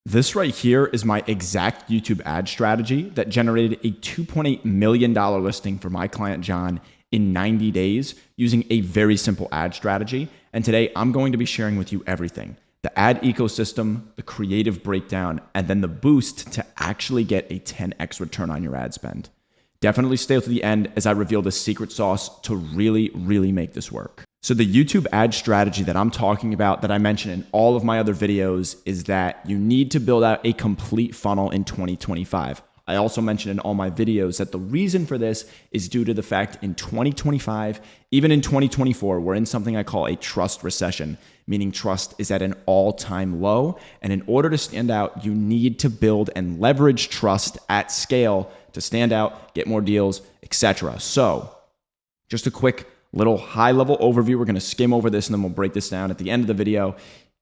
This right here is my exact YouTube ad strategy that generated a $2.8 million listing for my client, John, in 90 days using a very simple ad strategy. And today I'm going to be sharing with you everything: the ad ecosystem, the creative breakdown, and then the boost to actually get a 10x return on your ad spend. Definitely stay to the end as I reveal the secret sauce to really make this work. So the YouTube ad strategy that I'm talking about, that I mentioned in all of my other videos, is that you need to build out a complete funnel in 2025. I also mentioned in all my videos that the reason for this is due to the fact in 2025, even in 2024, we're in something I call a trust recession, meaning trust is at an all-time low. And in order to stand out, you need to build and leverage trust at scale to stand out, get more deals, etc. So just a quick little high-level overview. We're going to skim over this and then we'll break this down at the end of the video.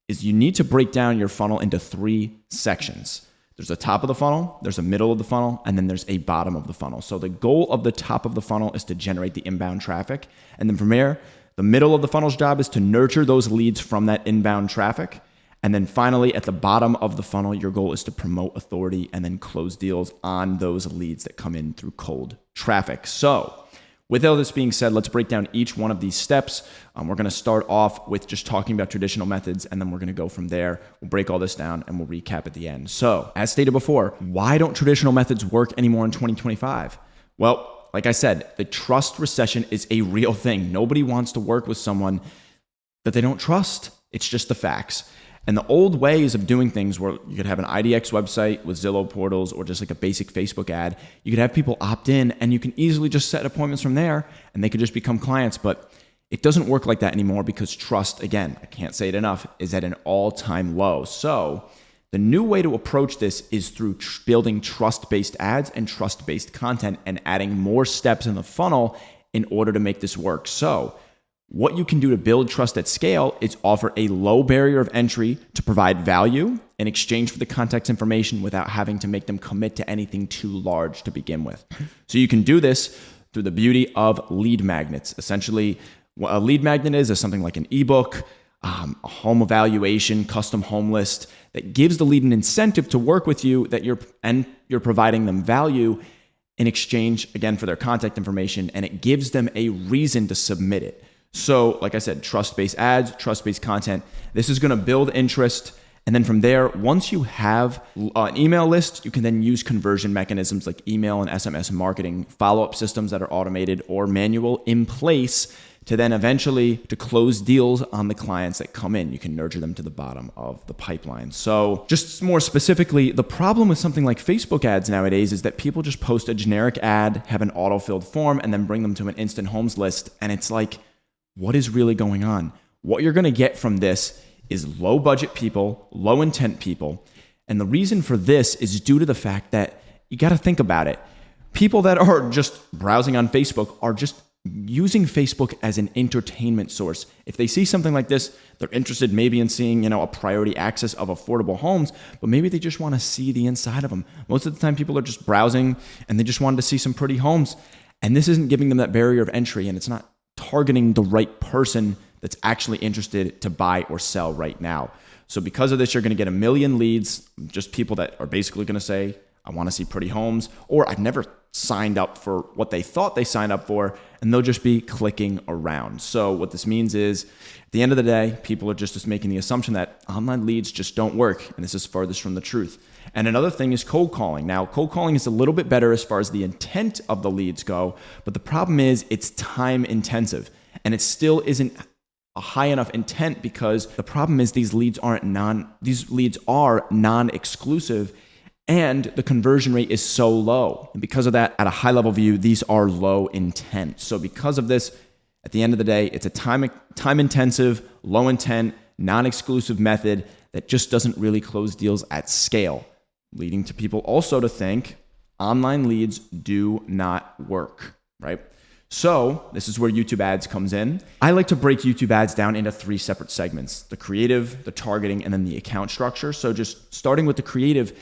Is you need to break down your funnel into 3 sections. There's a top of the funnel, there's a middle of the funnel, and then there's a bottom of the funnel. So the goal of the top of the funnel is to generate the inbound traffic. And then from there, the middle of the funnel's job is to nurture those leads from that inbound traffic. And then finally, at the bottom of the funnel, your goal is to promote authority and then close deals on those leads that come in through cold traffic. So with all this being said, let's break down each one of these steps. We're going to start off with just talking about traditional methods, and then we're going to go from there. We'll break all this down and we'll recap at the end. So as stated before, why don't traditional methods work anymore in 2025? Well, like I said, the trust recession is a real thing. Nobody wants to work with someone that they don't trust. It's just the facts. And the old ways of doing things, where you could have an IDX website with Zillow portals or just like a basic Facebook ad, you could have people opt in and you can easily just set appointments from there and they could just become clients. But it doesn't work like that anymore because trust, again, I can't say it enough, is at an all-time low. So the new way to approach this is through building trust-based ads and trust-based content and adding more steps in the funnel in order to make this work. So what you can do to build trust at scale is offer a low barrier of entry to provide value in exchange for the contact information without having to make them commit to anything too large to begin with. So you can do this through the beauty of lead magnets. Essentially, what a lead magnet is something like an ebook, a home evaluation, custom home list that gives the lead an incentive to work with you, that you're providing them value in exchange, again, for their contact information, and it gives them a reason to submit it. So like I said, trust-based ads, trust-based content, this is going to build interest. And then from there, once you have an email list, you can then use conversion mechanisms like email and SMS marketing, follow-up systems that are automated or manual in place to then eventually to close deals on the clients that come in. You can nurture them to the bottom of the pipeline. So just more specifically, the problem with something like Facebook ads nowadays is that people just post a generic ad, have an auto-filled form, and then bring them to an instant homes list. And it's like, what is really going on? What you're going to get from this is low budget people, low intent people. And the reason for this is due to the fact that you got to think about it. People that are just browsing on Facebook are just using Facebook as an entertainment source. If they see something like this, they're interested maybe in seeing, a priority access of affordable homes, but maybe they just want to see the inside of them. Most of the time people are just browsing and they just wanted to see some pretty homes. And this isn't giving them that barrier of entry, and it's not targeting the right person that's actually interested to buy or sell right now. So because of this, you're going to get 1 million leads, just people that are basically going to say, I want to see pretty homes, or I've never signed up for what they thought they signed up for, and they'll just be clicking around. So what this means is, at the end of the day, people are just making the assumption that online leads just don't work, and this is furthest from the truth. And another thing is cold calling. Now, cold calling is a little bit better as far as the intent of the leads go, but the problem is it's time intensive, and it still isn't a high enough intent because the problem is these leads are non-exclusive, and the conversion rate is so low. And because of that, at a high level view, these are low intent. So because of this, at the end of the day, it's a time intensive, low intent, non-exclusive method that just doesn't really close deals at scale, leading to people also to think online leads do not work, right? So this is where YouTube ads comes in. I like to break YouTube ads down into 3 separate segments: the creative, the targeting, and then the account structure. So just starting with the creative,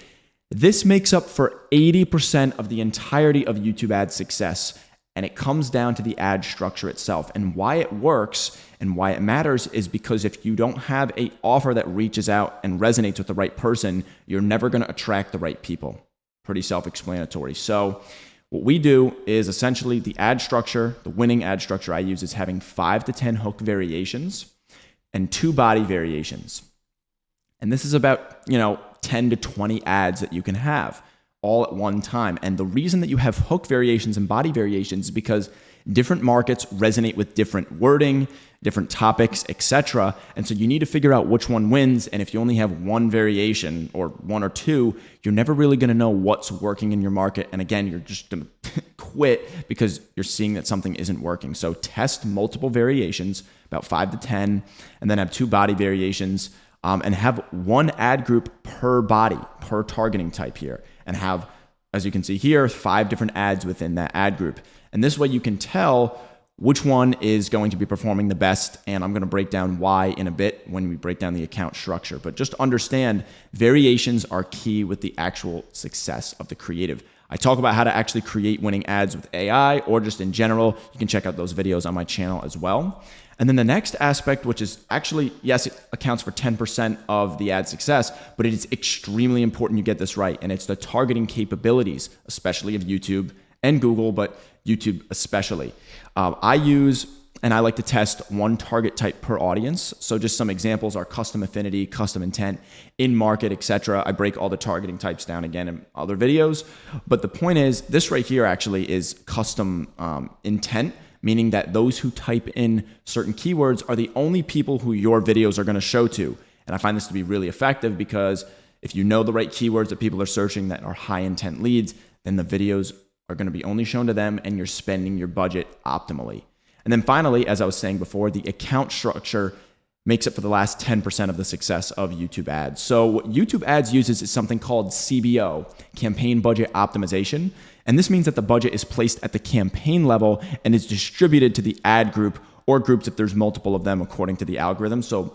this makes up for 80% of the entirety of YouTube ad success. And it comes down to the ad structure itself. And why it works and why it matters is because if you don't have an offer that reaches out and resonates with the right person, you're never going to attract the right people. Pretty self-explanatory. So what we do is essentially the ad structure, the winning ad structure I use is having 5 to 10 hook variations and 2 body variations. And this is about, 10 to 20 ads that you can have all at one time. And the reason that you have hook variations and body variations is because different markets resonate with different wording, different topics, etc. And so you need to figure out which one wins. And if you only have one variation or 1 or 2, you're never really going to know what's working in your market. And again, you're just going to quit because you're seeing that something isn't working. So test multiple variations, about 5 to 10, and then have 2 body variations, and have 1 ad group per body, per targeting type here, and have, as you can see here, 5 different ads within that ad group. And this way you can tell which one is going to be performing the best. And I'm going to break down why in a bit when we break down the account structure. But just understand, variations are key with the actual success of the creative. I talk about how to actually create winning ads with AI or just in general. You can check out those videos on my channel as well. And then the next aspect, which is actually, yes, it accounts for 10% of the ad success, but it is extremely important you get this right. And it's the targeting capabilities, especially of YouTube and Google, but YouTube especially. I use, and I like to test 1 target type per audience. So just some examples are custom affinity, custom intent, in market, etc. I break all the targeting types down again in other videos. But the point is, this right here actually is custom intent, meaning that those who type in certain keywords are the only people who your videos are going to show to. And I find this to be really effective because if you know the right keywords that people are searching that are high intent leads, then the videos are going to be only shown to them and you're spending your budget optimally. And then finally, as I was saying before, the account structure makes up for the last 10% of the success of YouTube ads. So what YouTube ads uses is something called CBO, campaign budget optimization. And this means that the budget is placed at the campaign level and is distributed to the ad group or groups if there's multiple of them according to the algorithm. So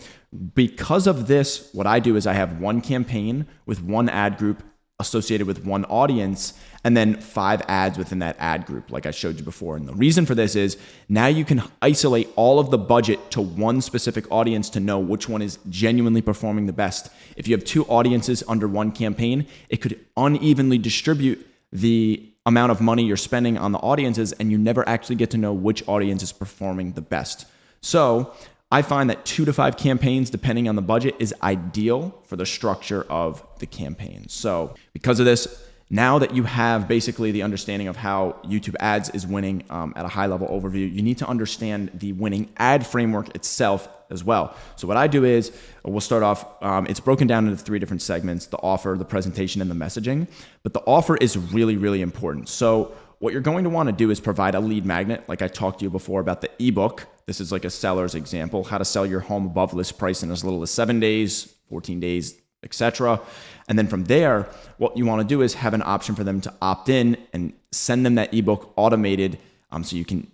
because of this, what I do is I have 1 campaign with 1 ad group associated with 1 audience, and then 5 ads within that ad group, like I showed you before. And the reason for this is now you can isolate all of the budget to 1 specific audience to know which one is genuinely performing the best. If you have 2 audiences under 1 campaign, it could unevenly distribute the amount of money you're spending on the audiences, and you never actually get to know which audience is performing the best. So I find that 2 to 5 campaigns, depending on the budget, is ideal for the structure of the campaign. So because of this, now that you have basically the understanding of how YouTube ads is winning at a high level overview, you need to understand the winning ad framework itself as well. So what I do is we'll start off, it's broken down into 3 different segments: the offer, the presentation, and the messaging. But the offer is really, really important. So what you're going to want to do is provide a lead magnet, like I talked to you before about the ebook. This is like a seller's example, how to sell your home above list price in as little as 7 days, 14 days, etc. And then from there, what you want to do is have an option for them to opt in and send them that ebook automated, so you can,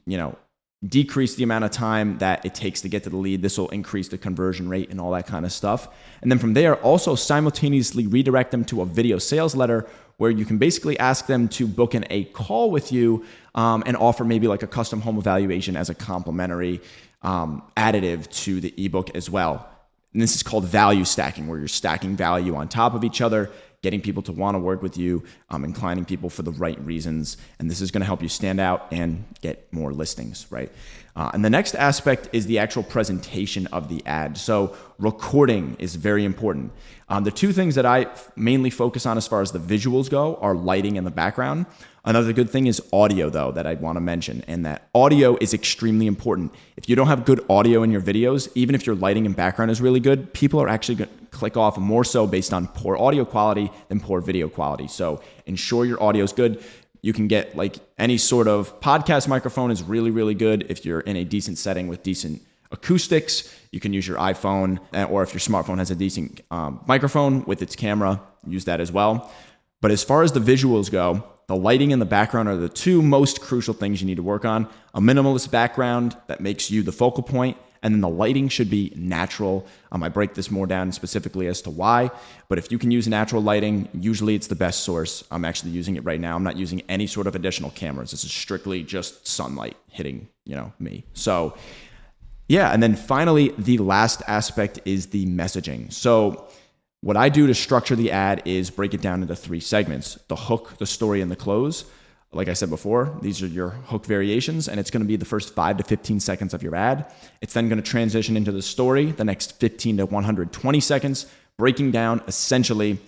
decrease the amount of time that it takes to get to the lead. This will increase the conversion rate and all that kind of stuff. And then from there, also simultaneously redirect them to a video sales letter where you can basically ask them to book in a call with you and offer maybe like a custom home evaluation as a complimentary additive to the ebook as well. And this is called value stacking, where you're stacking value on top of each other, getting people to want to work with you, inclining people for the right reasons. And this is going to help you stand out and get more listings, right? And the next aspect is the actual presentation of the ad. So recording is very important. The 2 things that I mainly focus on as far as the visuals go are lighting and the background. Another good thing is audio, though, that I'd want to mention, and that audio is extremely important. If you don't have good audio in your videos, even if your lighting and background is really good, people are actually going to click off more so based on poor audio quality than poor video quality. So ensure your audio is good. You can get like any sort of podcast microphone is really, really good if you're in a decent setting with decent acoustics. You can use your iPhone, or if your smartphone has a decent microphone with its camera, use that as well. But as far as the visuals go, the lighting and the background are the 2 most crucial things you need to work on. A minimalist background that makes you the focal point, And then the lighting should be natural. I break this more down specifically as to why, but if you can use natural lighting, usually it's the best source. I'm actually using it right now. I'm not using any sort of additional cameras. This is strictly just sunlight hitting, me. So yeah. And then finally, the last aspect is the messaging. So what I do to structure the ad is break it down into 3 segments: the hook, the story, and the close. Like I said before, these are your hook variations, and it's going to be the first 5 to 15 seconds of your ad. It's then going to transition into the story, the next 15 to 120 seconds, breaking down essentially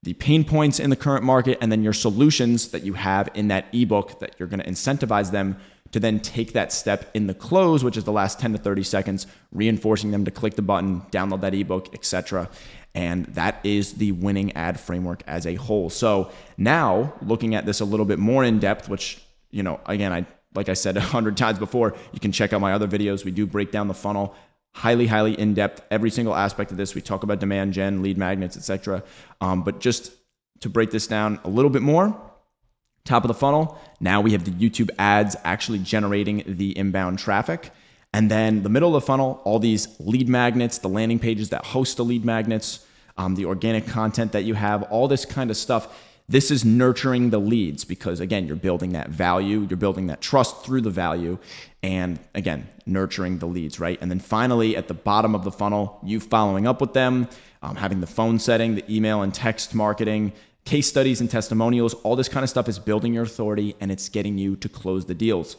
the pain points in the current market and then your solutions that you have in that ebook that you're going to incentivize them to then take that step in the close, which is the last 10 to 30 seconds, reinforcing them to click the button, download that ebook, etc. And that is the winning ad framework as a whole. So now looking at this a little bit more in depth, which, again, like I said 100 times before, you can check out my other videos. We do break down the funnel highly in depth, every single aspect of this. We talk about demand gen, lead magnets, etc. But just to break this down a little bit more, top of the funnel, now we have the YouTube ads actually generating the inbound traffic. And then the middle of the funnel, all these lead magnets, the landing pages that host the lead magnets, the organic content that you have, all this kind of stuff. This is nurturing the leads because, again, you're building that value, you're building that trust through the value, and again, nurturing the leads, right? And then finally, at the bottom of the funnel, you following up with them, having the phone setting, the email and text marketing, case studies and testimonials, all this kind of stuff is building your authority and it's getting you to close the deals.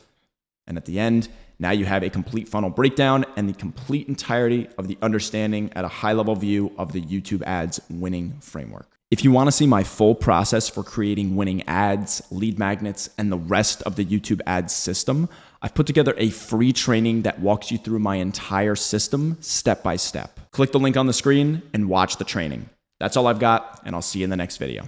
And at the end, now you have a complete funnel breakdown and the complete entirety of the understanding at a high level view of the YouTube ads winning framework. If you want to see my full process for creating winning ads, lead magnets, and the rest of the YouTube ads system, I've put together a free training that walks you through my entire system step by step. Click the link on the screen and watch the training. That's all I've got, and I'll see you in the next video.